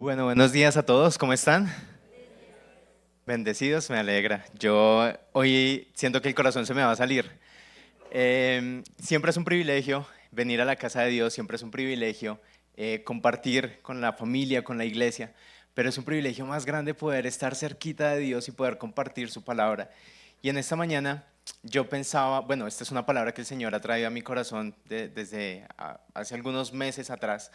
Bueno, buenos días a todos, ¿cómo están? Bendecidos, me alegra. Yo hoy siento que el corazón se me va a salir. Siempre es un privilegio venir a la casa de Dios, siempre es un privilegio compartir con la familia, con la iglesia, pero es un privilegio más grande poder estar cerquita de Dios y poder compartir su palabra. Y en esta mañana yo pensaba, bueno, esta es una palabra que el Señor ha traído a mi corazón desde hace algunos meses atrás.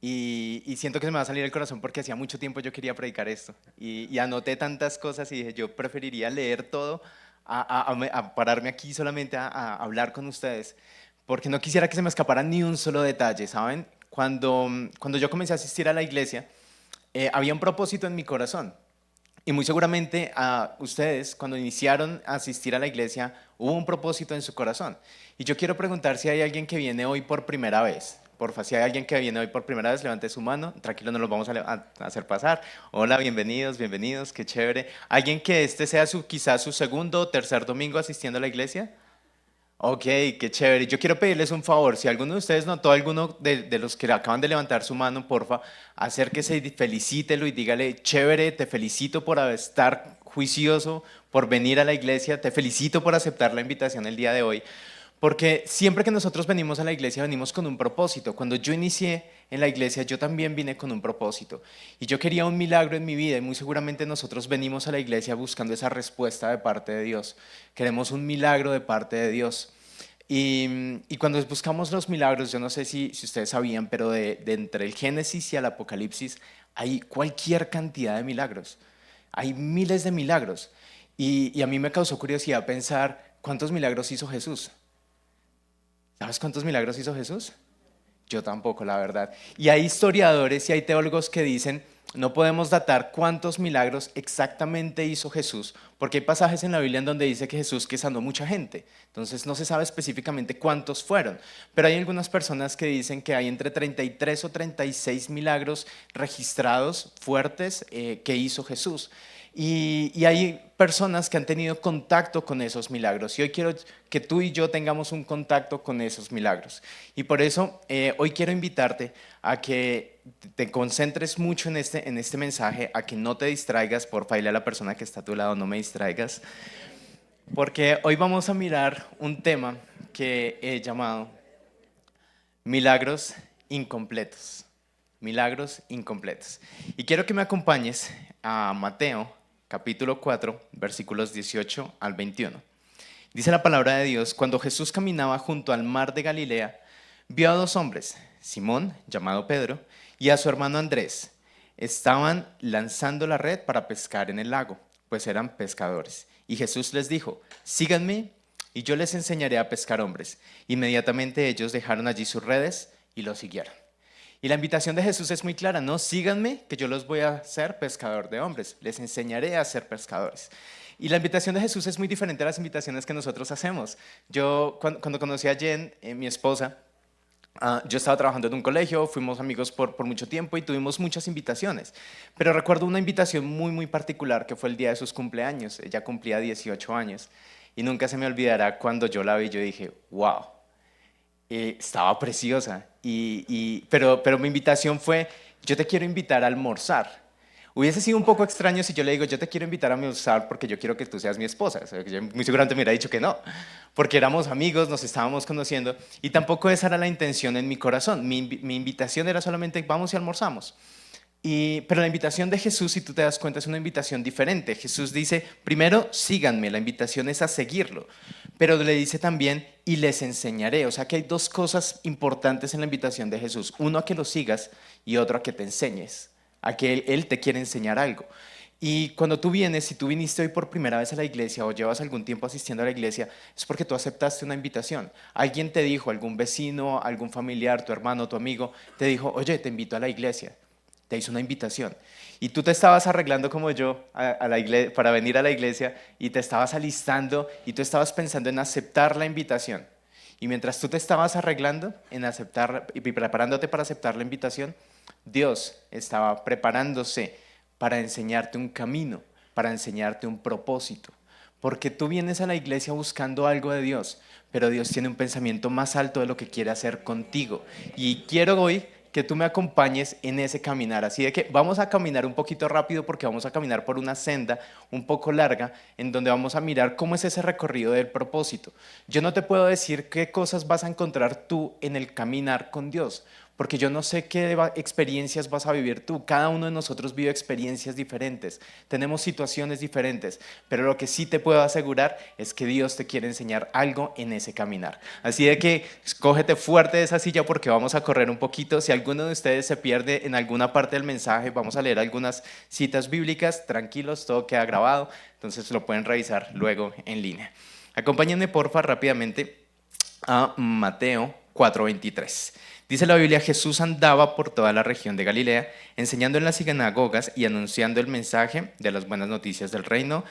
Y siento que se me va a salir el corazón porque hacía mucho tiempo yo quería predicar esto. Y anoté tantas cosas y dije, yo preferiría leer todo a pararme aquí solamente a hablar con ustedes. Porque no quisiera que se me escapara ni un solo detalle, ¿saben? Cuando yo comencé a asistir a la iglesia, había un propósito en mi corazón. Y muy seguramente a ustedes, cuando iniciaron a asistir a la iglesia, hubo un propósito en su corazón. Y yo quiero preguntar si hay alguien que viene hoy por primera vez. Porfa, si hay alguien que viene hoy por primera vez, levante su mano. Tranquilo, no los vamos a hacer pasar. Hola, bienvenidos, bienvenidos, qué chévere. ¿Alguien que este sea quizás su segundo o tercer domingo asistiendo a la iglesia? Ok, qué chévere. Yo quiero pedirles un favor. Si alguno de ustedes notó alguno de los que acaban de levantar su mano, porfa, acérquese y felicítelo y dígale, chévere, te felicito por estar juicioso, por venir a la iglesia, te felicito por aceptar la invitación el día de hoy. Porque siempre que nosotros venimos a la iglesia, venimos con un propósito. Cuando yo inicié en la iglesia, yo también vine con un propósito. Y yo quería un milagro en mi vida y muy seguramente nosotros venimos a la iglesia buscando esa respuesta de parte de Dios. Queremos un milagro de parte de Dios. Y cuando buscamos los milagros, yo no sé si ustedes sabían, pero de entre el Génesis y el Apocalipsis hay cualquier cantidad de milagros. Hay miles de milagros. Y a mí me causó curiosidad pensar cuántos milagros hizo Jesús. ¿Sabes cuántos milagros hizo Jesús? Yo tampoco, la verdad. Y hay historiadores y hay teólogos que dicen, no podemos datar cuántos milagros exactamente hizo Jesús, porque hay pasajes en la Biblia en donde dice que Jesús que sanó mucha gente. Entonces no se sabe específicamente cuántos fueron. Pero hay algunas personas que dicen que hay entre 33 o 36 milagros registrados fuertes que hizo Jesús. Y hay personas que han tenido contacto con esos milagros. Y hoy quiero que tú y yo tengamos un contacto con esos milagros. Y por eso hoy quiero invitarte a que te concentres mucho en este mensaje, a que no te distraigas, porfa, dile a la persona que está a tu lado, no me distraigas, porque hoy vamos a mirar un tema que he llamado milagros incompletos. Milagros incompletos. Y quiero que me acompañes a Mateo, capítulo 4, versículos 18 al 21. Dice la palabra de Dios, cuando Jesús caminaba junto al mar de Galilea, vio a dos hombres, Simón, llamado Pedro, y a su hermano Andrés. Estaban lanzando la red para pescar en el lago, pues eran pescadores. Y Jesús les dijo, síganme y yo les enseñaré a pescar hombres. Inmediatamente ellos dejaron allí sus redes y lo siguieron. Y la invitación de Jesús es muy clara, ¿no? Síganme, que yo los voy a hacer pescador de hombres, les enseñaré a ser pescadores. Y la invitación de Jesús es muy diferente a las invitaciones que nosotros hacemos. Yo, cuando conocí a Jen, mi esposa, yo estaba trabajando en un colegio, fuimos amigos por mucho tiempo y tuvimos muchas invitaciones. Pero recuerdo una invitación muy, muy particular que fue el día de sus cumpleaños. Ella cumplía 18 años. Y nunca se me olvidará cuando yo la vi, yo dije, wow, estaba preciosa. Pero mi invitación fue, yo te quiero invitar a almorzar. Hubiese sido un poco extraño si yo le digo, yo te quiero invitar a almorzar porque yo quiero que tú seas mi esposa. O sea, que yo muy seguramente me hubiera dicho que no, porque éramos amigos, nos estábamos conociendo y tampoco esa era la intención en mi corazón. Mi invitación era solamente, vamos y almorzamos. Pero la invitación de Jesús, si tú te das cuenta, es una invitación diferente. Jesús dice, primero, síganme, la invitación es a seguirlo, pero le dice también, y les enseñaré. O sea que hay dos cosas importantes en la invitación de Jesús. Uno, a que lo sigas y otro, a que te enseñes, a que él te quiere enseñar algo. Y cuando tú vienes, si tú viniste hoy por primera vez a la iglesia o llevas algún tiempo asistiendo a la iglesia, es porque tú aceptaste una invitación. Alguien te dijo, algún vecino, algún familiar, tu hermano, tu amigo, te dijo, oye, te invito a la iglesia, te hizo una invitación. Y tú te estabas arreglando como yo a la iglesia, para venir a la iglesia y te estabas alistando y tú estabas pensando en aceptar la invitación. Y mientras tú te estabas arreglando en aceptar y preparándote para aceptar la invitación, Dios estaba preparándose para enseñarte un camino, para enseñarte un propósito. Porque tú vienes a la iglesia buscando algo de Dios, pero Dios tiene un pensamiento más alto de lo que quiere hacer contigo. Y quiero hoy que tú me acompañes en ese caminar. Así de que vamos a caminar un poquito rápido porque vamos a caminar por una senda un poco larga en donde vamos a mirar cómo es ese recorrido del propósito. Yo no te puedo decir qué cosas vas a encontrar tú en el caminar con Dios, porque yo no sé qué experiencias vas a vivir tú. Cada uno de nosotros vive experiencias diferentes, tenemos situaciones diferentes, pero lo que sí te puedo asegurar es que Dios te quiere enseñar algo en ese caminar. Así de que cógete fuerte de esa silla porque vamos a correr un poquito. Si alguno de ustedes se pierde en alguna parte del mensaje, vamos a leer algunas citas bíblicas, tranquilos, todo queda grabado, entonces lo pueden revisar luego en línea. Acompáñenme porfa rápidamente a Mateo 4:23. Dice la Biblia: Jesús andaba por toda la región de Galilea, enseñando en las sinagogas y anunciando el mensaje de las buenas noticias del reino.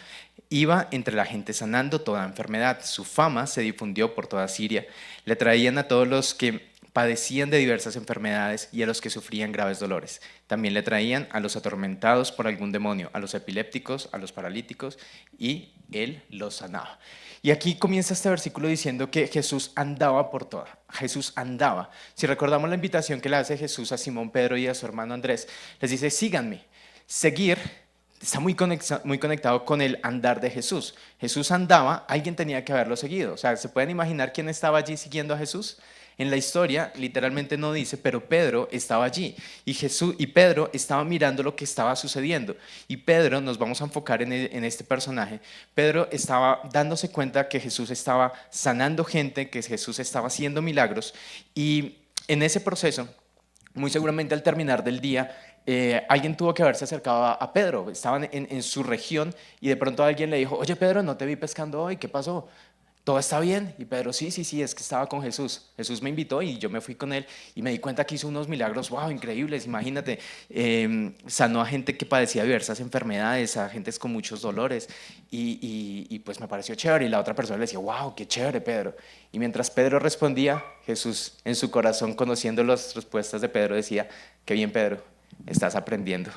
Iba entre la gente sanando toda enfermedad. Su fama se difundió por toda Siria. Le traían a todos los que padecían de diversas enfermedades y a los que sufrían graves dolores. También le traían a los atormentados por algún demonio, a los epilépticos, a los paralíticos, y él los sanaba. Y aquí comienza este versículo diciendo que Jesús andaba por toda. Jesús andaba. Si recordamos la invitación que le hace Jesús a Simón Pedro y a su hermano Andrés, les dice: síganme. Seguir está muy conectado con el andar de Jesús. Jesús andaba, alguien tenía que haberlo seguido. O sea, ¿se pueden imaginar quién estaba allí siguiendo a Jesús? En la historia literalmente no dice, pero Pedro estaba allí y Pedro estaba mirando lo que estaba sucediendo. Y Pedro, nos vamos a enfocar en este personaje, Pedro estaba dándose cuenta que Jesús estaba sanando gente, que Jesús estaba haciendo milagros, y en ese proceso, muy seguramente al terminar del día, alguien tuvo que haberse acercado a Pedro. Estaban en su región y de pronto alguien le dijo: oye Pedro, no te vi pescando hoy, ¿qué pasó? ¿Todo está bien? Y Pedro: sí, sí, sí, es que estaba con Jesús. Jesús me invitó y yo me fui con él y me di cuenta que hizo unos milagros, wow, increíbles. Imagínate, sanó a gente que padecía diversas enfermedades, a gentes con muchos dolores, y pues me pareció chévere. Y la otra persona le decía: wow, qué chévere, Pedro. Y mientras Pedro respondía, Jesús en su corazón, conociendo las respuestas de Pedro, decía: qué bien, Pedro, estás aprendiendo.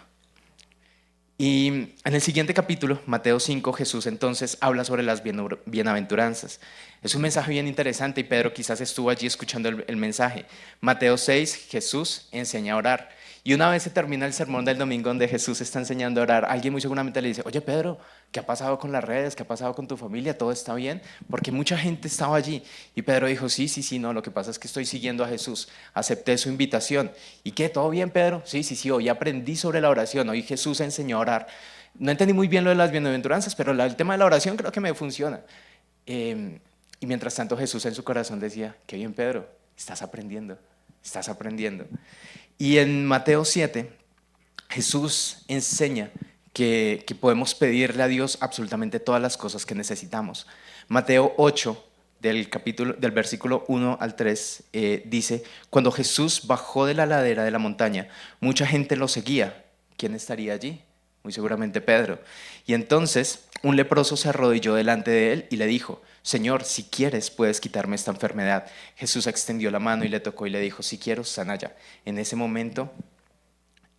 Y en el siguiente capítulo, Mateo 5, Jesús entonces habla sobre las bienaventuranzas. Es un mensaje bien interesante y Pedro quizás estuvo allí escuchando el mensaje. Mateo 6, Jesús enseña a orar. Y una vez se termina el sermón del domingo donde Jesús está enseñando a orar, alguien muy seguramente le dice: oye Pedro, ¿qué ha pasado con las redes? ¿Qué ha pasado con tu familia? ¿Todo está bien? Porque mucha gente estaba allí. Y Pedro dijo: sí, sí, sí, no, lo que pasa es que estoy siguiendo a Jesús, acepté su invitación. ¿Y qué? ¿Todo bien, Pedro? Sí, sí, sí, hoy aprendí sobre la oración, hoy Jesús enseñó a orar. No entendí muy bien lo de las bienaventuranzas, pero el tema de la oración creo que me funciona. Y mientras tanto Jesús en su corazón decía: qué bien, Pedro, estás aprendiendo, estás aprendiendo. Y en Mateo 7, Jesús enseña que podemos pedirle a Dios absolutamente todas las cosas que necesitamos. Mateo 8, del versículo 1 al 3, dice: cuando Jesús bajó de la ladera de la montaña, mucha gente lo seguía. ¿Quién estaría allí? Muy seguramente Pedro. Y entonces un leproso se arrodilló delante de él y le dijo: Señor, si quieres, puedes quitarme esta enfermedad. Jesús extendió la mano y le tocó y le dijo: si quiero, sana ya. En ese momento,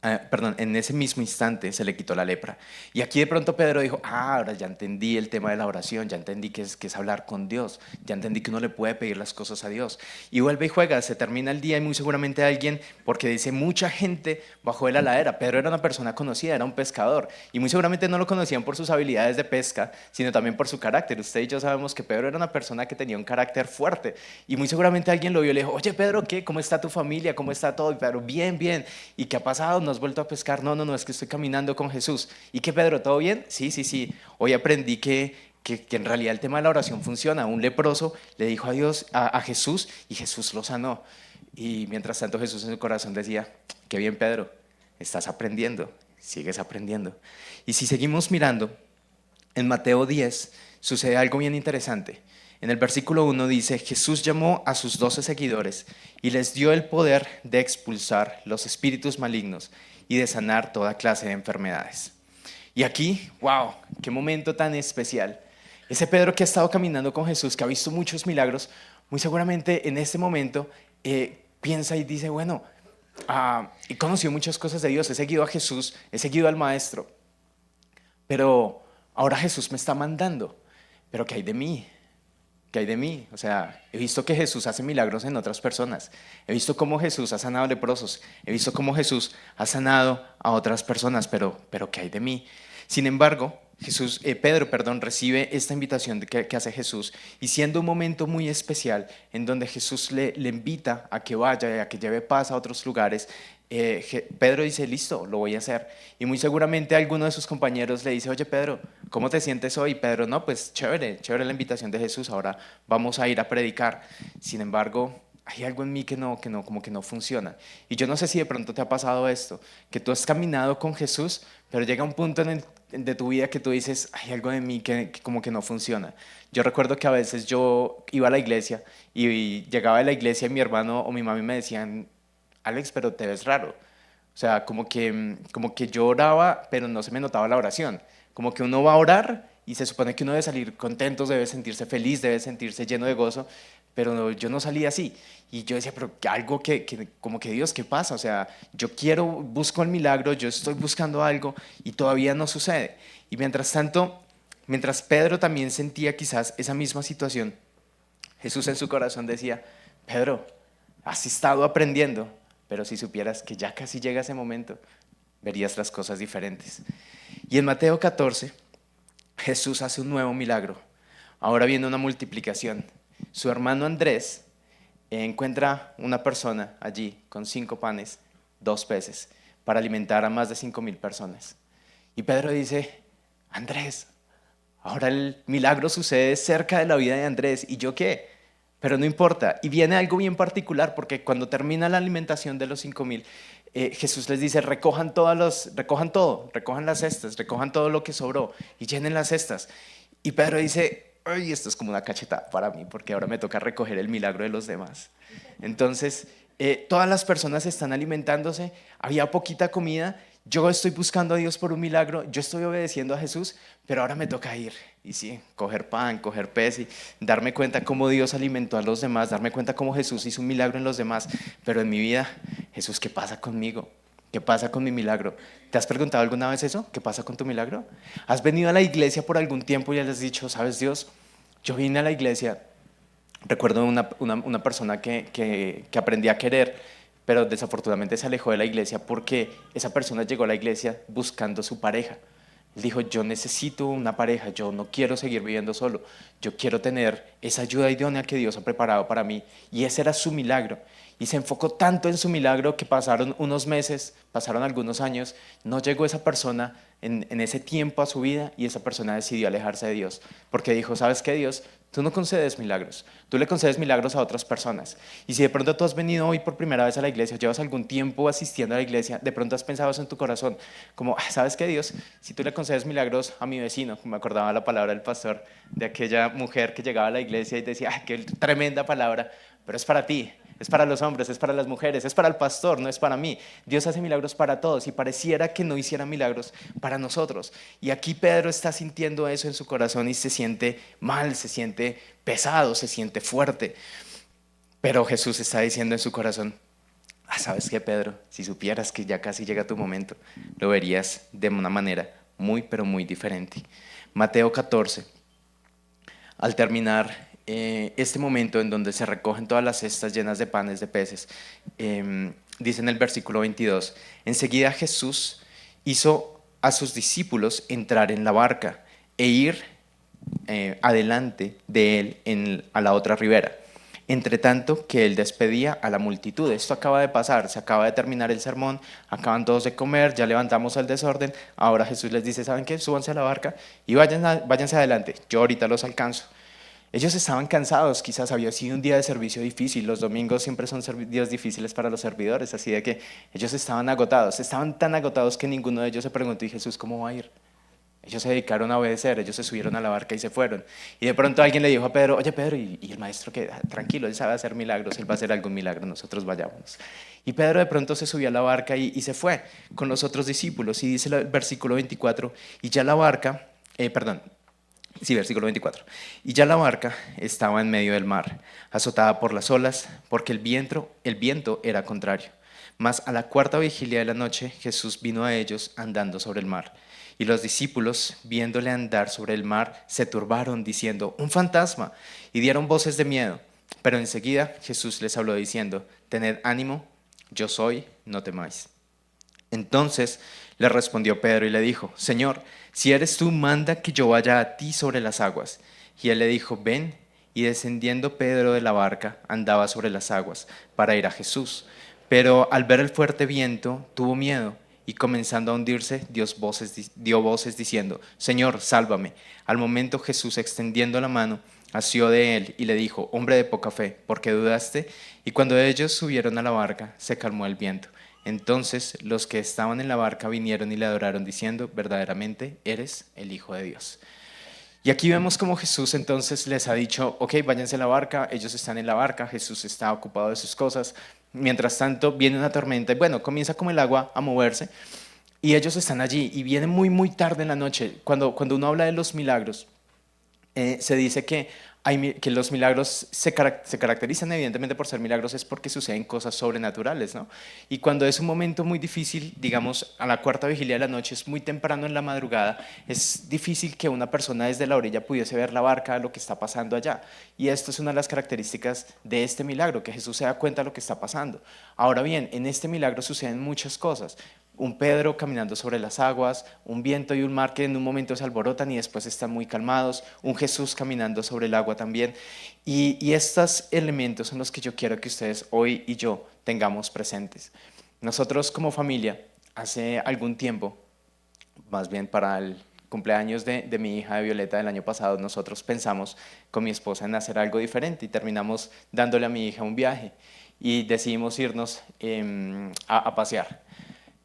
en ese mismo instante se le quitó la lepra. Y aquí de pronto Pedro dijo: ahora ya entendí el tema de la oración, ya entendí que es hablar con Dios, ya entendí que uno le puede pedir las cosas a Dios. Y vuelve y juega, se termina el día y muy seguramente alguien, porque dice mucha gente bajó de la ladera. Pedro era una persona conocida, era un pescador, y muy seguramente no lo conocían por sus habilidades de pesca, sino también por su carácter. Usted y yo sabemos que Pedro era una persona que tenía un carácter fuerte, y muy seguramente alguien lo vio y le dijo: oye Pedro, ¿qué? ¿Cómo está tu familia? ¿Cómo está todo? Y Pedro: bien, bien. ¿Y qué ha pasado? ¿No has vuelto a pescar? No, no, no, es que estoy caminando con Jesús. ¿Y qué, Pedro? ¿Todo bien? Sí, sí, sí. Hoy aprendí que en realidad el tema de la oración funciona. Un leproso le dijo a Dios, a Jesús, y Jesús lo sanó. Y mientras tanto Jesús en su corazón decía: qué bien, Pedro, estás aprendiendo, sigues aprendiendo. Y si seguimos mirando, en Mateo 10 sucede algo bien interesante. En el versículo 1 dice: Jesús llamó a sus 12 seguidores y les dio el poder de expulsar los espíritus malignos y de sanar toda clase de enfermedades. Y aquí, wow, qué momento tan especial. Ese Pedro que ha estado caminando con Jesús, que ha visto muchos milagros, muy seguramente en este momento piensa y dice: bueno, he conocido muchas cosas de Dios, he seguido a Jesús, he seguido al Maestro, pero ahora Jesús me está mandando. ¿Pero qué hay de mí? ¿qué hay de mí? O sea, he visto que Jesús hace milagros en otras personas. He visto cómo Jesús ha sanado leprosos. He visto cómo Jesús ha sanado a otras personas, pero ¿qué hay de mí? Sin embargo, Pedro, perdón, recibe esta invitación que hace Jesús y siendo un momento muy especial en donde Jesús le invita a que vaya y a que lleve paz a otros lugares, Pedro dice, listo, lo voy a hacer. Y muy seguramente alguno de sus compañeros le dice, oye Pedro, ¿cómo te sientes hoy? Pedro, no, pues chévere, chévere la invitación de Jesús, ahora vamos a ir a predicar. Sin embargo, hay algo en mí como que no funciona. Y yo no sé si de pronto te ha pasado esto, que tú has caminado con Jesús, pero llega un punto de tu vida que tú dices, hay algo de mí que como que no funciona. Yo recuerdo que a veces yo iba a la iglesia y llegaba a la iglesia y mi hermano o mi mami me decían, Alex, pero te ves raro. O sea, como que yo oraba, pero no se me notaba la oración. Como que uno va a orar y se supone que uno debe salir contento, debe sentirse feliz, debe sentirse lleno de gozo, pero yo no salía así. Y yo decía, pero algo como que Dios, ¿qué pasa? O sea, yo quiero, busco el milagro, yo estoy buscando algo y todavía no sucede. Y mientras tanto, mientras Pedro también sentía quizás esa misma situación, Jesús en su corazón decía, Pedro, has estado aprendiendo, pero si supieras que ya casi llega ese momento, verías las cosas diferentes. Y en Mateo 14, Jesús hace un nuevo milagro. Ahora viene una multiplicación. Su hermano Andrés encuentra una persona allí con 5 panes, 2 peces, para alimentar a más de 5,000 personas. Y Pedro dice, Andrés, ahora el milagro sucede cerca de la vida de Andrés. ¿Y yo qué? Pero no importa. Y viene algo bien particular, porque cuando termina la alimentación de los 5,000, Jesús les dice, recojan recojan todo, recojan las cestas, recojan todo lo que sobró y llenen las cestas. Y Pedro dice, ay, esto es como una cachetada para mí, porque ahora me toca recoger el milagro de los demás. Entonces, todas las personas están alimentándose, había poquita comida, yo estoy buscando a Dios por un milagro, yo estoy obedeciendo a Jesús, pero ahora me toca ir. Y sí, coger pan, coger pez y darme cuenta cómo Dios alimentó a los demás, darme cuenta cómo Jesús hizo un milagro en los demás. Pero en mi vida, Jesús, ¿qué pasa conmigo? ¿Qué pasa con mi milagro? ¿Te has preguntado alguna vez eso? ¿Qué pasa con tu milagro? ¿Has venido a la iglesia por algún tiempo y le has dicho, sabes Dios, yo vine a la iglesia, recuerdo una persona que aprendí a querer, pero desafortunadamente se alejó de la iglesia porque esa persona llegó a la iglesia buscando su pareja. Él dijo, yo necesito una pareja, yo no quiero seguir viviendo solo, yo quiero tener esa ayuda idónea que Dios ha preparado para mí. Y ese era su milagro. Y se enfocó tanto en su milagro que pasaron unos meses, pasaron algunos años, no llegó esa persona en ese tiempo a su vida y esa persona decidió alejarse de Dios. Porque dijo, ¿sabes qué, Dios? Tú no concedes milagros, tú le concedes milagros a otras personas. Y si de pronto tú has venido hoy por primera vez a la iglesia, llevas algún tiempo asistiendo a la iglesia, de pronto has pensado eso en tu corazón, como, ¿sabes qué, Dios? Si tú le concedes milagros a mi vecino, me acordaba la palabra del pastor, de aquella mujer que llegaba a la iglesia y decía, ¡ay, qué tremenda palabra! Pero es para ti, es para los hombres, es para las mujeres, es para el pastor, no es para mí. Dios hace milagros para todos y pareciera que no hiciera milagros para nosotros. Y aquí Pedro está sintiendo eso en su corazón y se siente mal, se siente pesado, se siente fuerte. Pero Jesús está diciendo en su corazón, ¿sabes qué, Pedro? Si supieras que ya casi llega tu momento, lo verías de una manera muy, pero muy diferente. Mateo 14, al terminar este momento en donde se recogen todas las cestas llenas de panes, de peces, dice en el versículo 22, enseguida Jesús hizo a sus discípulos entrar en la barca e ir adelante de él a la otra ribera. Entre tanto que él despedía a la multitud. Esto acaba de pasar, se acaba de terminar el sermón, acaban todos de comer, ya levantamos el desorden. Ahora Jesús les dice, ¿saben qué? Súbanse a la barca y váyanse adelante, yo ahorita los alcanzo. Ellos estaban cansados, quizás había sido un día de servicio difícil, los domingos siempre son días difíciles para los servidores, así de que ellos estaban tan agotados que ninguno de ellos se preguntó, ¿y Jesús cómo va a ir? Ellos se dedicaron a obedecer, ellos se subieron a la barca y se fueron. Y de pronto alguien le dijo a Pedro, oye Pedro, ¿y el maestro qué? Tranquilo, él sabe hacer milagros, él va a hacer algún milagro, nosotros vayámonos. Y Pedro de pronto se subió a la barca y se fue con los otros discípulos. Y dice el versículo 24, y ya la barca, versículo 24. Y ya la barca estaba en medio del mar, azotada por las olas, porque el viento era contrario. Mas a la cuarta vigilia de la noche Jesús vino a ellos andando sobre el mar. Y los discípulos, viéndole andar sobre el mar, se turbaron, diciendo, un fantasma, y dieron voces de miedo. Pero enseguida Jesús les habló diciendo, tened ánimo, yo soy, no temáis. Entonces le respondió Pedro y le dijo, Señor, si eres tú, manda que yo vaya a ti sobre las aguas. Y él le dijo, ven. Y descendiendo Pedro de la barca, andaba sobre las aguas para ir a Jesús. Pero al ver el fuerte viento, tuvo miedo y comenzando a hundirse, dio voces diciendo, Señor, sálvame. Al momento Jesús, extendiendo la mano, asió de él y le dijo, hombre de poca fe, ¿por qué dudaste? Y cuando ellos subieron a la barca, se calmó el viento. Entonces los que estaban en la barca vinieron y le adoraron diciendo, verdaderamente eres el Hijo de Dios. Y aquí vemos como Jesús entonces les ha dicho, ok, váyanse a la barca, ellos están en la barca, Jesús está ocupado de sus cosas. Mientras tanto viene una tormenta y bueno, comienza como el agua a moverse y ellos están allí y viene muy, muy tarde en la noche. Cuando uno habla de los milagros, se dice que los milagros se caracterizan evidentemente por ser milagros es porque suceden cosas sobrenaturales, ¿no? Y cuando es un momento muy difícil, digamos a la cuarta vigilia de la noche, es muy temprano en la madrugada, es difícil que una persona desde la orilla pudiese ver la barca, lo que está pasando allá. Y esto es una de las características de este milagro, que Jesús se da cuenta de lo que está pasando. Ahora bien, en este milagro suceden muchas cosas. Un Pedro caminando sobre las aguas, un viento y un mar que en un momento se alborotan y después están muy calmados, un Jesús caminando sobre el agua también. Y estos elementos son los que yo quiero que ustedes hoy y yo tengamos presentes. Nosotros como familia, hace algún tiempo, más bien para el cumpleaños de mi hija de Violeta del año pasado, nosotros pensamos con mi esposa en hacer algo diferente y terminamos dándole a mi hija un viaje y decidimos irnos a pasear.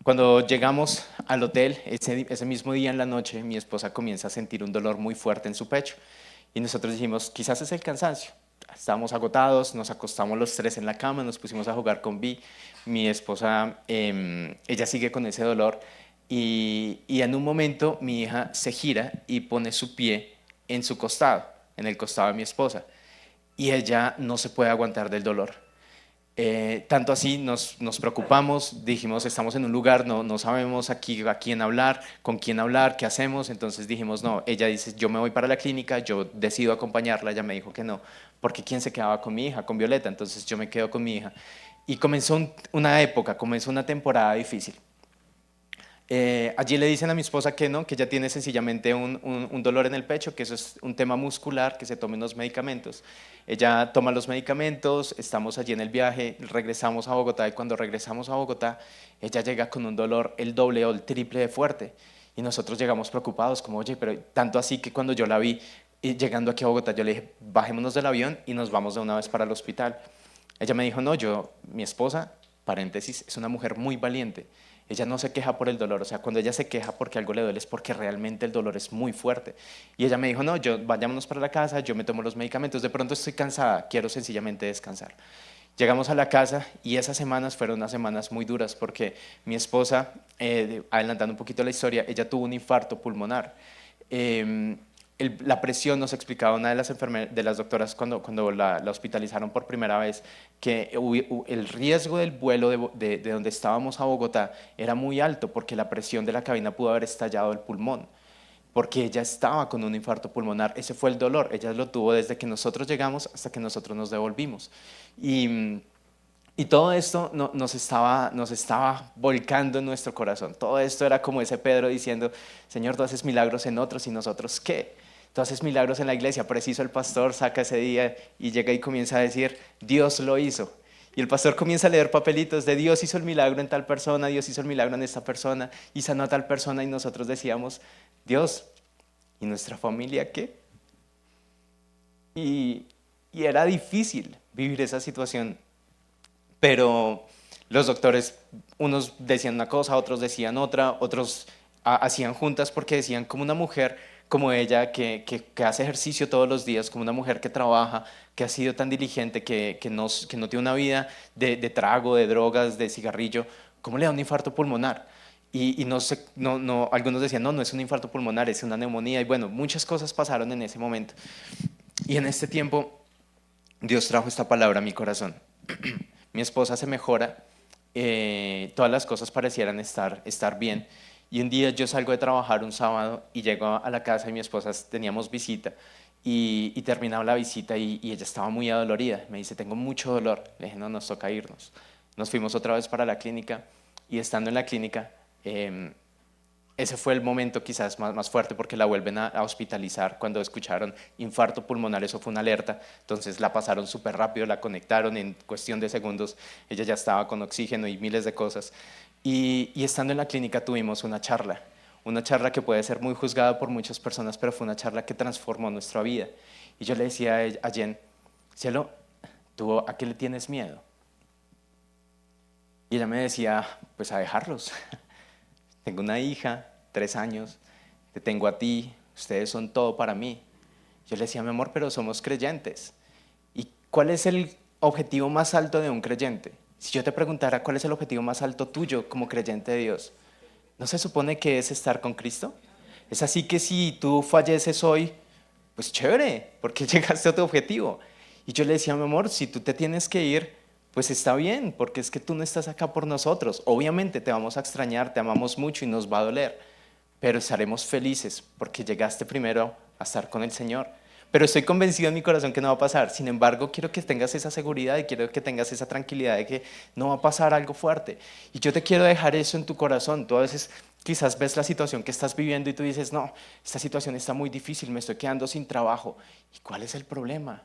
Cuando llegamos al hotel, ese mismo día en la noche, mi esposa comienza a sentir un dolor muy fuerte en su pecho. Y nosotros dijimos, quizás es el cansancio. Estábamos agotados, nos acostamos los tres en la cama, nos pusimos a jugar con Vi. Mi esposa, ella sigue con ese dolor. Y en un momento mi hija se gira y pone su pie en su costado, en el costado de mi esposa. Y ella no se puede aguantar del dolor. Tanto así nos preocupamos, dijimos, estamos en un lugar, no sabemos aquí a quién hablar, con quién hablar, qué hacemos, entonces dijimos, no, ella dice, yo me voy para la clínica, yo decido acompañarla, ella me dijo que no, porque ¿quién se quedaba con mi hija, con Violeta? Entonces yo me quedo con mi hija. Y comenzó una época, comenzó una temporada difícil. Allí le dicen a mi esposa que no, que ella tiene sencillamente un dolor en el pecho, que eso es un tema muscular, que se tomen los medicamentos. Ella toma los medicamentos, estamos allí en el viaje, regresamos a Bogotá y cuando regresamos a Bogotá, ella llega con un dolor el doble o el triple de fuerte. Y nosotros llegamos preocupados, como, oye, pero tanto así que cuando yo la vi llegando aquí a Bogotá, yo le dije, bajémonos del avión y nos vamos de una vez para el hospital. Ella me dijo, no, mi esposa, paréntesis, es una mujer muy valiente. Ella no se queja por el dolor, o sea, cuando ella se queja porque algo le duele es porque realmente el dolor es muy fuerte. Y ella me dijo, no, vayámonos para la casa, yo me tomo los medicamentos, de pronto estoy cansada, quiero sencillamente descansar. Llegamos a la casa y esas semanas fueron unas semanas muy duras porque mi esposa, adelantando un poquito la historia, ella tuvo un infarto pulmonar. La presión, nos explicaba una de las doctoras cuando la hospitalizaron por primera vez, que el riesgo del vuelo de donde estábamos a Bogotá era muy alto porque la presión de la cabina pudo haber estallado el pulmón, porque ella estaba con un infarto pulmonar. Ese fue el dolor, ella lo tuvo desde que nosotros llegamos hasta que nosotros nos devolvimos. Y todo esto nos estaba volcando en nuestro corazón. Todo esto era como ese Pedro diciendo, Señor, tú haces milagros en otros y nosotros, ¿qué? Tú haces milagros en la iglesia. Preciso el pastor saca ese día y llega y comienza a decir, Dios lo hizo. Y el pastor comienza a leer papelitos de Dios hizo el milagro en tal persona, Dios hizo el milagro en esta persona y sanó a tal persona y nosotros decíamos, Dios, ¿y nuestra familia qué? Y, y era difícil vivir esa situación, pero los doctores, unos decían una cosa, otros decían otra, otros hacían juntas porque decían como una mujer como ella que hace ejercicio todos los días, como una mujer que trabaja, que ha sido tan diligente, que no tiene una vida de trago, de drogas, de cigarrillo, ¿cómo le da un infarto pulmonar? Y no sé, algunos decían, no es un infarto pulmonar, es una neumonía. Y bueno, muchas cosas pasaron en ese momento. Y en este tiempo, Dios trajo esta palabra a mi corazón. Mi esposa se mejora todas las cosas parecieran estar bien. Y un día yo salgo de trabajar un sábado y llego a la casa y mi esposa teníamos visita y terminaba la visita y ella estaba muy adolorida. Me dice, tengo mucho dolor. Le dije, no, nos toca irnos. Nos fuimos otra vez para la clínica y estando en la clínica, ese fue el momento quizás más fuerte porque la vuelven a hospitalizar cuando escucharon infarto pulmonar, eso fue una alerta, entonces la pasaron súper rápido, la conectaron en cuestión de segundos, ella ya estaba con oxígeno y miles de cosas. Y estando en la clínica tuvimos una charla que puede ser muy juzgada por muchas personas, pero fue una charla que transformó nuestra vida. Y yo le decía a Jen, cielo, ¿tú a qué le tienes miedo? Y ella me decía, pues a dejarlos. Tengo una hija, 3 años, te tengo a ti, ustedes son todo para mí. Yo le decía, mi amor, pero somos creyentes. ¿Y cuál es el objetivo más alto de un creyente? Si yo te preguntara cuál es el objetivo más alto tuyo como creyente de Dios, ¿no se supone que es estar con Cristo? Es así que si tú falleces hoy, pues chévere, porque llegaste a tu objetivo. Y yo le decía, mi amor, si tú te tienes que ir, pues está bien, porque es que tú no estás acá por nosotros. Obviamente te vamos a extrañar, te amamos mucho y nos va a doler, pero estaremos felices porque llegaste primero a estar con el Señor. Pero estoy convencido en mi corazón que no va a pasar. Sin embargo, quiero que tengas esa seguridad y quiero que tengas esa tranquilidad de que no va a pasar algo fuerte. Y yo te quiero dejar eso en tu corazón. Tú a veces quizás ves la situación que estás viviendo y tú dices, no, esta situación está muy difícil, me estoy quedando sin trabajo. ¿Y cuál es el problema?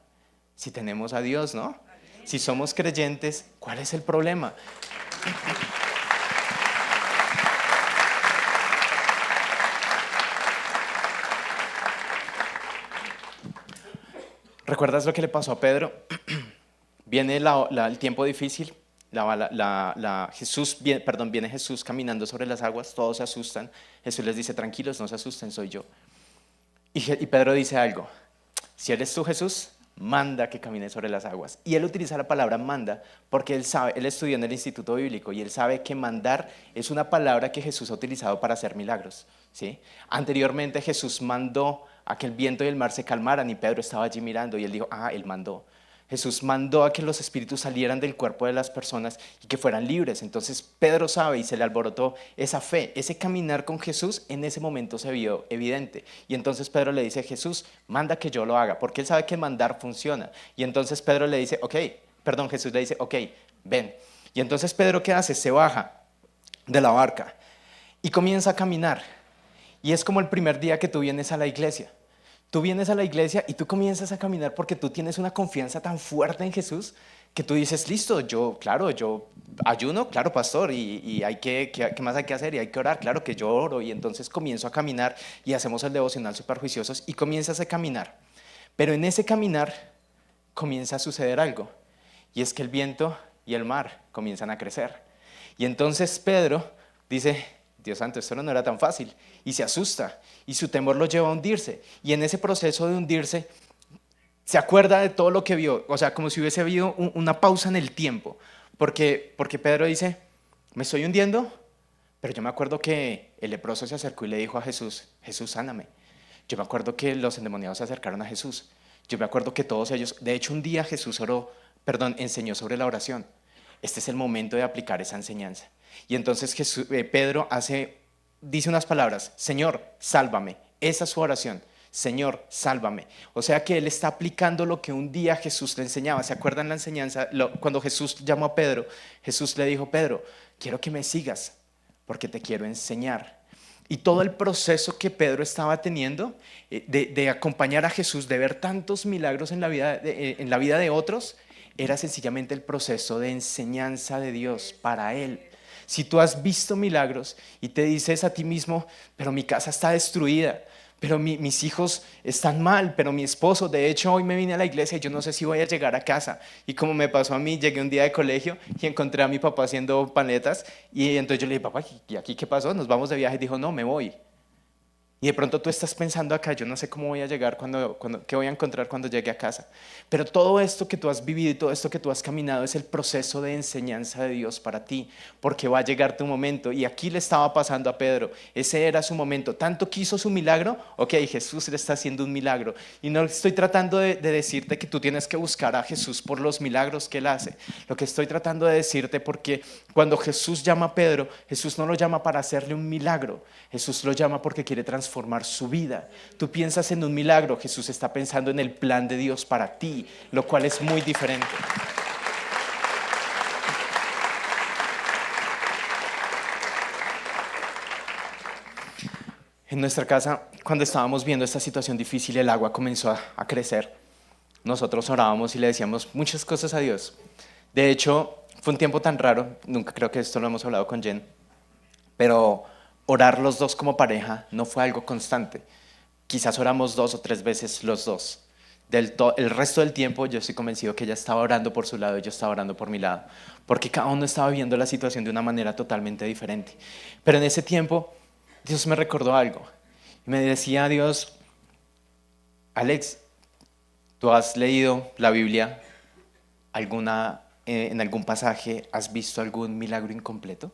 Si tenemos a Dios, ¿no? Si somos creyentes, ¿cuál es el problema? ¿Recuerdas lo que le pasó a Pedro? Viene el tiempo difícil, viene Jesús caminando sobre las aguas, todos se asustan. Jesús les dice, tranquilos, no se asusten, soy yo. Y Pedro dice algo, si eres tú Jesús, manda que camine sobre las aguas. Y él utiliza la palabra manda porque él sabe, él estudió en el Instituto Bíblico y él sabe que mandar es una palabra que Jesús ha utilizado para hacer milagros, ¿sí? Anteriormente Jesús mandó a que el viento y el mar se calmaran y Pedro estaba allí mirando y él dijo, él mandó. Jesús mandó a que los espíritus salieran del cuerpo de las personas y que fueran libres. Entonces Pedro sabe y se le alborotó esa fe, ese caminar con Jesús en ese momento se vio evidente. Y entonces Pedro le dice, Jesús, manda que yo lo haga, porque él sabe que mandar funciona. Y entonces Pedro le dice, Jesús le dice, ven. Y entonces Pedro, ¿qué hace? Se baja de la barca y comienza a caminar. Y es como el primer día que tú vienes a la iglesia. Tú vienes a la iglesia y tú comienzas a caminar porque tú tienes una confianza tan fuerte en Jesús que tú dices, listo, yo ayuno, claro, pastor, y ¿qué más hay que hacer? Y hay que orar, claro que yo oro, y entonces comienzo a caminar y hacemos el devocional Superjuiciosos y comienzas a caminar. Pero en ese caminar comienza a suceder algo, y es que el viento y el mar comienzan a crecer. Y entonces Pedro dice, Dios santo, esto no era tan fácil, y se asusta, y su temor lo lleva a hundirse, y en ese proceso de hundirse, se acuerda de todo lo que vio, o sea, como si hubiese habido una pausa en el tiempo, porque Pedro dice, me estoy hundiendo, pero yo me acuerdo que el leproso se acercó y le dijo a Jesús, Jesús, sáname. Yo me acuerdo que los endemoniados se acercaron a Jesús, yo me acuerdo que todos ellos, de hecho un día Jesús enseñó sobre la oración. Este es el momento de aplicar esa enseñanza. Y entonces Pedro dice unas palabras, Señor, sálvame. Esa es su oración, Señor, sálvame. O sea que él está aplicando lo que un día Jesús le enseñaba. ¿Se acuerdan la enseñanza? Cuando Jesús llamó a Pedro, Jesús le dijo, Pedro, quiero que me sigas porque te quiero enseñar. Y todo el proceso que Pedro estaba teniendo de acompañar a Jesús, de ver tantos milagros en la vida de otros, era sencillamente el proceso de enseñanza de Dios para él. Si tú has visto milagros y te dices a ti mismo, pero mi casa está destruida, pero mis hijos están mal, pero mi esposo, de hecho hoy me vine a la iglesia y yo no sé si voy a llegar a casa. Y como me pasó a mí, llegué un día de colegio y encontré a mi papá haciendo paletas y entonces yo le dije, papá, ¿y aquí qué pasó? ¿Nos vamos de viaje? Y dijo, no, me voy. Y de pronto tú estás pensando acá, yo no sé cómo voy a llegar, qué voy a encontrar cuando llegue a casa. Pero todo esto que tú has vivido y todo esto que tú has caminado es el proceso de enseñanza de Dios para ti, porque va a llegar tu momento. Y aquí le estaba pasando a Pedro, ese era su momento. Tanto quiso su milagro, ok, Jesús le está haciendo un milagro. Y no estoy tratando de decirte que tú tienes que buscar a Jesús por los milagros que Él hace. Lo que estoy tratando de decirte, porque cuando Jesús llama a Pedro, Jesús no lo llama para hacerle un milagro, Jesús lo llama porque quiere transformar su vida. Tú piensas en un milagro, Jesús está pensando en el plan de Dios para ti, lo cual es muy diferente. En nuestra casa, cuando estábamos viendo esta situación difícil, el agua comenzó a crecer. Nosotros orábamos y le decíamos muchas cosas a Dios. De hecho, fue un tiempo tan raro, nunca creo que esto lo hemos hablado con Jen, pero orar los dos como pareja no fue algo constante. Quizás oramos 2 o 3 veces los dos. El resto del tiempo yo estoy convencido que ella estaba orando por su lado y yo estaba orando por mi lado, porque cada uno estaba viendo la situación de una manera totalmente diferente. Pero en ese tiempo Dios me recordó algo y me decía Dios, Alex, ¿tú has leído la Biblia en algún pasaje? ¿Has visto algún milagro incompleto?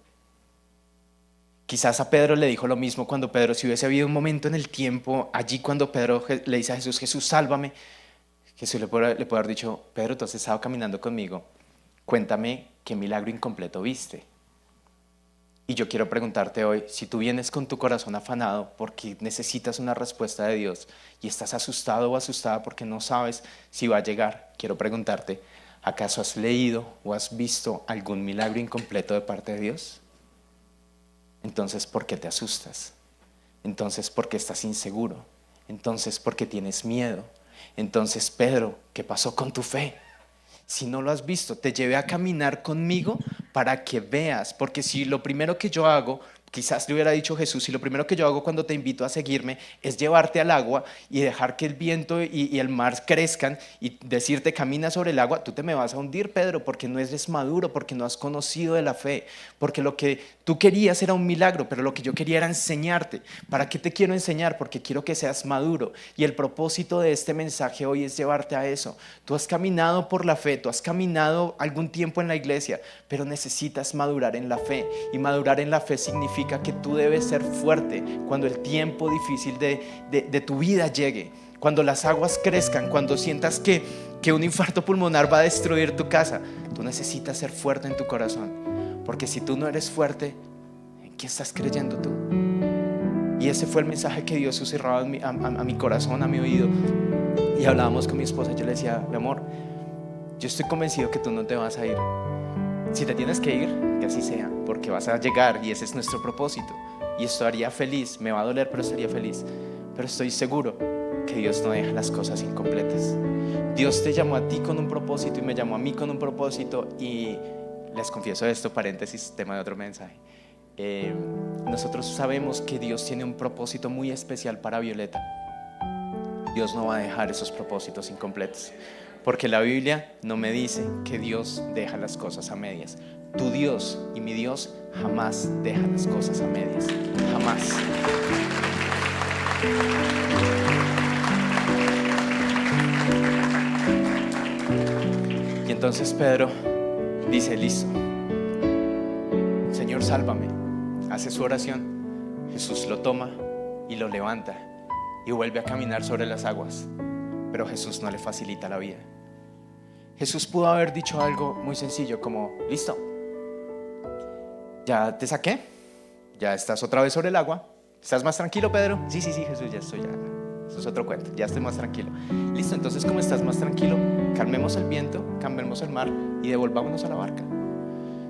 Quizás a Pedro le dijo lo mismo cuando Pedro, si hubiese habido un momento en el tiempo, allí cuando Pedro le dice a Jesús, Jesús, sálvame, Jesús le puede haber dicho, Pedro, tú has estado caminando conmigo, cuéntame qué milagro incompleto viste. Y yo quiero preguntarte hoy, si tú vienes con tu corazón afanado porque necesitas una respuesta de Dios y estás asustado o asustada porque no sabes si va a llegar, quiero preguntarte, ¿acaso has leído o has visto algún milagro incompleto de parte de Dios? Entonces, ¿por qué te asustas? Entonces, ¿por qué estás inseguro? Entonces, ¿por qué tienes miedo? Entonces, Pedro, ¿qué pasó con tu fe? Si no lo has visto, te llevé a caminar conmigo para que veas, porque si lo primero que yo hago, quizás le hubiera dicho Jesús, si lo primero que yo hago cuando te invito a seguirme es llevarte al agua y dejar que el viento y el mar crezcan y decirte camina sobre el agua, tú te me vas a hundir, Pedro, porque no eres maduro, porque no has conocido de la fe, porque lo que tú querías era un milagro, pero lo que yo quería era enseñarte. ¿Para qué te quiero enseñar? Porque quiero que seas maduro y el propósito de este mensaje hoy es llevarte a eso. Tú has caminado por la fe, tú has caminado algún tiempo en la iglesia, pero necesitas madurar en la fe y madurar en la fe significa que tú debes ser fuerte cuando el tiempo difícil de tu vida llegue, cuando las aguas crezcan, cuando sientas que un infarto pulmonar va a destruir tu casa. Tú necesitas ser fuerte en tu corazón, porque si tú no eres fuerte, ¿en qué estás creyendo tú? Y ese fue el mensaje que Dios susurraba a mi corazón, a mi oído. Y hablábamos con mi esposa, yo le decía, mi amor, yo estoy convencido que tú no te vas a ir. Si te tienes que ir, que así sea, porque vas a llegar y ese es nuestro propósito. Y esto haría feliz, me va a doler, pero estaría feliz. Pero estoy seguro que Dios no deja las cosas incompletas. Dios te llamó a ti con un propósito y me llamó a mí con un propósito. Y les confieso esto, paréntesis, tema de otro mensaje. Nosotros sabemos que Dios tiene un propósito muy especial para Violeta. Dios no va a dejar esos propósitos incompletos, porque la Biblia no me dice que Dios deja las cosas a medias. Tu Dios y mi Dios jamás dejan las cosas a medias, jamás. Y entonces Pedro dice, listo, Señor, sálvame. Hace su oración, Jesús lo toma y lo levanta y vuelve a caminar sobre las aguas, pero Jesús no le facilita la vida. Jesús pudo haber dicho algo muy sencillo como, listo, ya te saqué, ya estás otra vez sobre el agua, ¿estás más tranquilo, Pedro? Sí, Jesús, ya estoy, eso es otro cuento, ya estoy más tranquilo. Listo, entonces como estás más tranquilo, calmemos el viento, calmemos el mar y devolvámonos a la barca.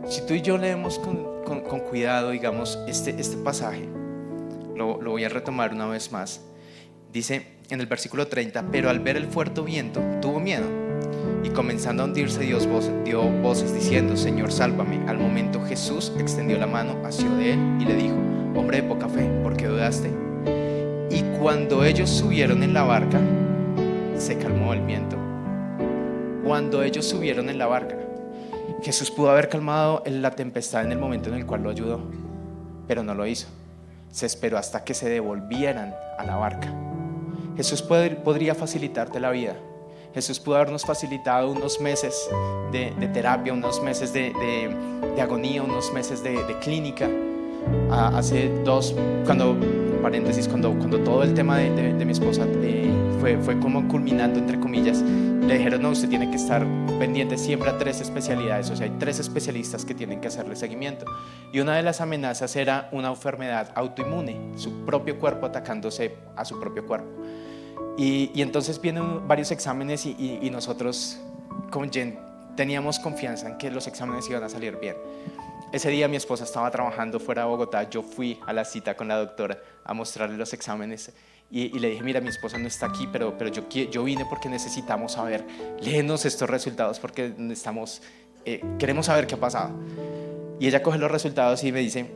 Si tú y yo leemos con cuidado, digamos, este pasaje, lo voy a retomar una vez más. Dice en el versículo 30, pero al ver el fuerte viento, tuvo miedo y comenzando a hundirse dio voces diciendo, Señor, sálvame. Al momento Jesús extendió la mano, asió de él y le dijo, hombre de poca fe, ¿por qué dudaste? Y cuando ellos subieron en la barca, se calmó el viento. Cuando ellos subieron en la barca, Jesús pudo haber calmado la tempestad en el momento en el cual lo ayudó, pero no lo hizo. se esperó hasta que se devolvieran a la barca. Jesús podría facilitarte la vida. Jesús pudo habernos facilitado unos meses de terapia, unos meses de agonía, unos meses de clínica. Hace cuando todo el tema de mi esposa fue como culminando, entre comillas, le dijeron: no, usted tiene que estar pendiente siempre a 3 especialidades, o sea, hay 3 especialistas que tienen que hacerle seguimiento. Y una de las amenazas era una enfermedad autoinmune, su propio cuerpo atacándose a su propio cuerpo. Y entonces vienen varios exámenes y nosotros con Jen teníamos confianza en que los exámenes iban a salir bien. Ese día mi esposa estaba trabajando fuera de Bogotá, yo fui a la cita con la doctora a mostrarle los exámenes y le dije: mira, mi esposa no está aquí, pero yo vine porque necesitamos saber, léenos estos resultados porque queremos saber qué ha pasado. Y ella coge los resultados y me dice: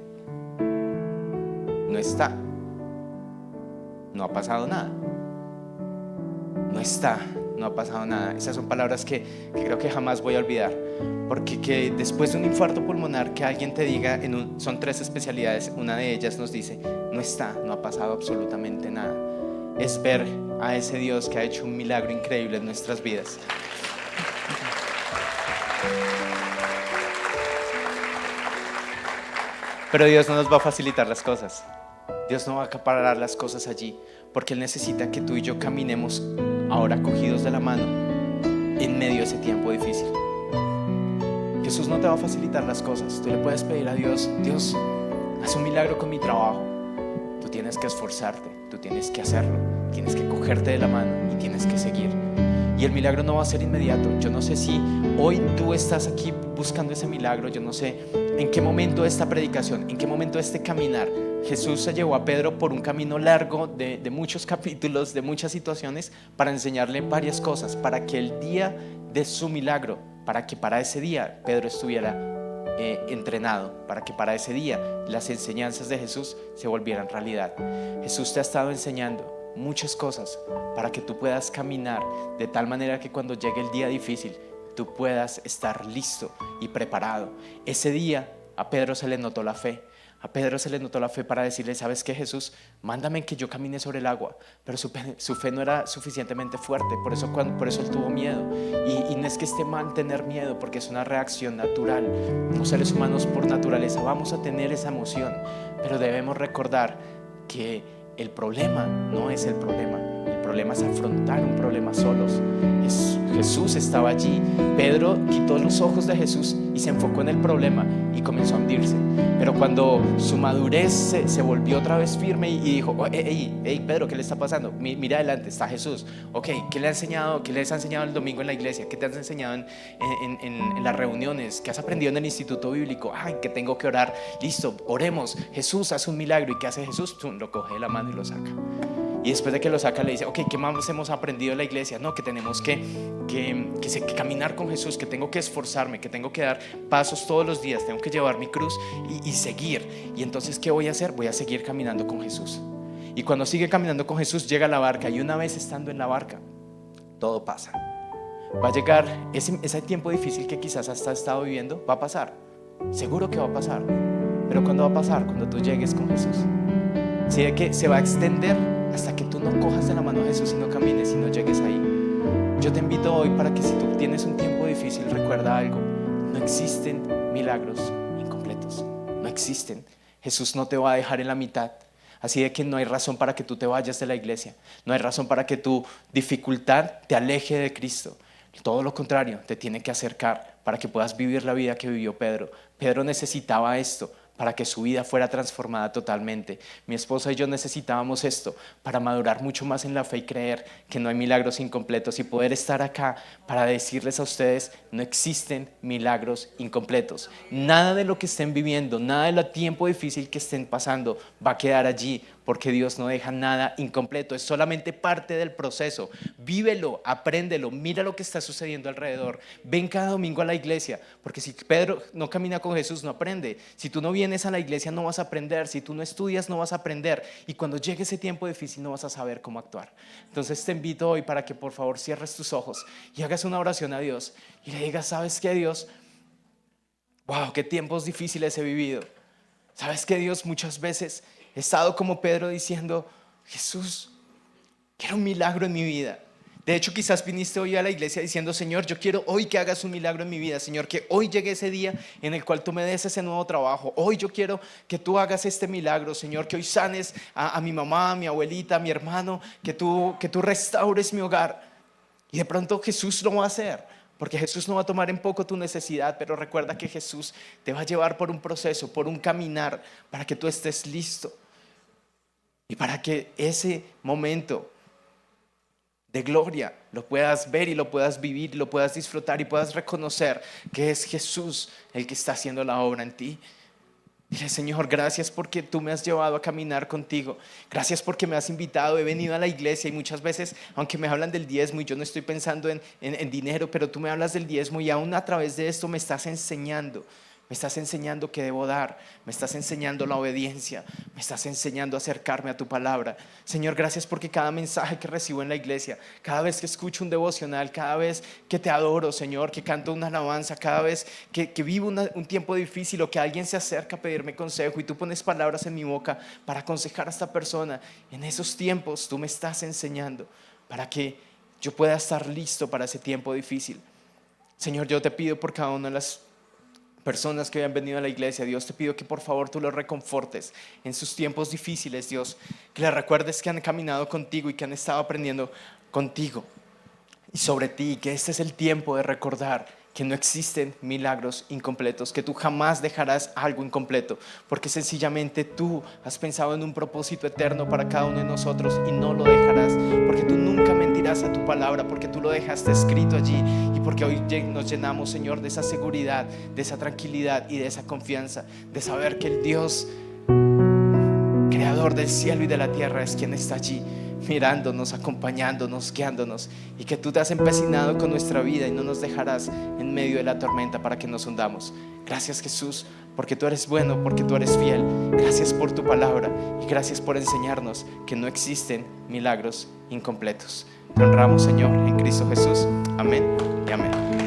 no está, no ha pasado nada. No está, no ha pasado nada. Esas son palabras que creo que jamás voy a olvidar, porque que después de un infarto pulmonar que alguien te diga, son 3 especialidades, una de ellas nos dice: no está, no ha pasado absolutamente nada. Es ver a ese Dios que ha hecho un milagro increíble en nuestras vidas. Pero Dios no nos va a facilitar las cosas. Dios no va a acaparar las cosas allí, porque Él necesita que tú y yo caminemos ahora cogidos de la mano en medio de ese tiempo difícil. Jesús no te va a facilitar las cosas. Tú le puedes pedir a Dios: Dios, haz un milagro con mi trabajo. Tú tienes que esforzarte, tú tienes que hacerlo, tienes que cogerte de la mano y tienes que seguir. Y el milagro no va a ser inmediato. Yo no sé si hoy tú estás aquí buscando ese milagro. Yo no sé en qué momento de esta predicación, en qué momento de este caminar, Jesús se llevó a Pedro por un camino largo de muchos capítulos, de muchas situaciones, para enseñarle varias cosas, para que el día de su milagro, para que para ese día Pedro estuviera entrenado, para que para ese día las enseñanzas de Jesús se volvieran realidad. Jesús te ha estado enseñando muchas cosas para que tú puedas caminar de tal manera que cuando llegue el día difícil tú puedas estar listo y preparado. Ese día a Pedro se le notó la fe. A Pedro se le notó la fe para decirle: ¿sabes qué, Jesús? Mándame que yo camine sobre el agua. Pero su fe no era suficientemente fuerte, por eso él tuvo miedo. Y no es que esté mal tener miedo, porque es una reacción natural. Los seres humanos por naturaleza vamos a tener esa emoción, pero debemos recordar que el problema no es el problema. El problema es afrontar un problema solos. Jesús estaba allí. Pedro quitó los ojos de Jesús y se enfocó en el problema y comenzó a hundirse. Pero cuando su madurez se volvió otra vez firme y dijo: hey, Pedro, ¿qué le está pasando? Mira adelante, está Jesús. Ok, ¿qué les ha enseñado el domingo en la iglesia? ¿Qué te has enseñado en las reuniones? ¿Qué has aprendido en el instituto bíblico? Que tengo que orar. Listo, oremos. Jesús hace un milagro. ¿Y qué hace Jesús? Lo coge de la mano y lo saca. Y después de que lo saca le dice: ok, ¿qué más hemos aprendido en la iglesia? No, que tenemos que caminar con Jesús, que tengo que esforzarme, que tengo que dar pasos todos los días, tengo que llevar mi cruz y seguir. Y entonces, ¿qué voy a hacer? Voy a seguir caminando con Jesús. Y cuando sigue caminando con Jesús, llega a la barca, y una vez estando en la barca, todo pasa. Va a llegar ese tiempo difícil que quizás hasta has estado viviendo, va a pasar. Seguro que va a pasar. Pero ¿cuándo va a pasar? Cuando tú llegues con Jesús. Así de que se va a extender hasta que tú no cojas de la mano a Jesús y no camines y no llegues ahí. Yo te invito hoy para que, si tú tienes un tiempo difícil, recuerda algo: no existen milagros incompletos, no existen. Jesús no te va a dejar en la mitad. Así de que no hay razón para que tú te vayas de la iglesia, no hay razón para que tu dificultad te aleje de Cristo. Todo lo contrario, te tiene que acercar para que puedas vivir la vida que vivió Pedro. Pedro necesitaba esto para que su vida fuera transformada totalmente. Mi esposa y yo necesitábamos esto para madurar mucho más en la fe y creer que no hay milagros incompletos, y poder estar acá para decirles a ustedes: no existen milagros incompletos. Nada de lo que estén viviendo, nada del tiempo difícil que estén pasando va a quedar allí, porque Dios no deja nada incompleto. Es solamente parte del proceso. Vívelo, apréndelo, mira lo que está sucediendo alrededor. Ven cada domingo a la iglesia, porque si Pedro no camina con Jesús, no aprende. Si tú no vienes a la iglesia, no vas a aprender. Si tú no estudias, no vas a aprender. Y cuando llegue ese tiempo difícil, no vas a saber cómo actuar. Entonces te invito hoy para que por favor cierres tus ojos y hagas una oración a Dios y le digas: ¿sabes qué, Dios? Wow, qué tiempos difíciles he vivido. ¿Sabes qué, Dios? Muchas veces He estado como Pedro diciendo, Jesús, quiero un milagro en mi vida. De hecho, quizás viniste hoy a la iglesia diciendo, Señor, yo quiero hoy que hagas un milagro en mi vida. Señor, que hoy llegue ese día en el cual tú me des ese nuevo trabajo. Hoy yo quiero que tú hagas este milagro, Señor, que hoy sanes a mi mamá, a mi abuelita, a mi hermano, que tú restaures mi hogar. Y de pronto Jesús lo va a hacer, porque Jesús no va a tomar en poco tu necesidad, pero recuerda que Jesús te va a llevar por un proceso, por un caminar, para que tú estés listo. Y para que ese momento de gloria lo puedas ver y lo puedas vivir y lo puedas disfrutar y puedas reconocer que es Jesús el que está haciendo la obra en ti. Dile, Señor, gracias porque tú me has llevado a caminar contigo. Gracias porque me has invitado, he venido a la iglesia y muchas veces, aunque me hablan del diezmo y yo no estoy pensando en dinero, pero tú me hablas del diezmo y aún a través de esto me estás enseñando. Me estás enseñando que debo dar, me estás enseñando la obediencia, me estás enseñando a acercarme a tu palabra. Señor, gracias porque cada mensaje que recibo en la iglesia, cada vez que escucho un devocional, cada vez que te adoro, Señor, que canto una alabanza, cada vez que vivo un tiempo difícil o que alguien se acerca a pedirme consejo y tú pones palabras en mi boca para aconsejar a esta persona, en esos tiempos tú me estás enseñando para que yo pueda estar listo para ese tiempo difícil. Señor, yo te pido por cada una de las personas que habían venido a la iglesia, Dios, te pido que por favor tú los reconfortes en sus tiempos difíciles, Dios, que les recuerdes que han caminado contigo y que han estado aprendiendo contigo y sobre ti, que este es el tiempo de recordar que no existen milagros incompletos, que tú jamás dejarás algo incompleto, porque sencillamente tú has pensado en un propósito eterno para cada uno de nosotros y no lo dejarás, porque tú nunca mentirás a tu palabra, porque tú lo dejaste escrito allí y porque hoy nos llenamos, Señor, de esa seguridad, de esa tranquilidad y de esa confianza, de saber que el Dios creador del cielo y de la tierra es quien está allí mirándonos, acompañándonos, guiándonos, y que tú te has empecinado con nuestra vida y no nos dejarás en medio de la tormenta para que nos hundamos. Gracias, Jesús, porque tú eres bueno, porque tú eres fiel. Gracias por tu palabra y gracias por enseñarnos que no existen milagros incompletos. Te honramos, Señor, en Cristo Jesús. Amén y amén.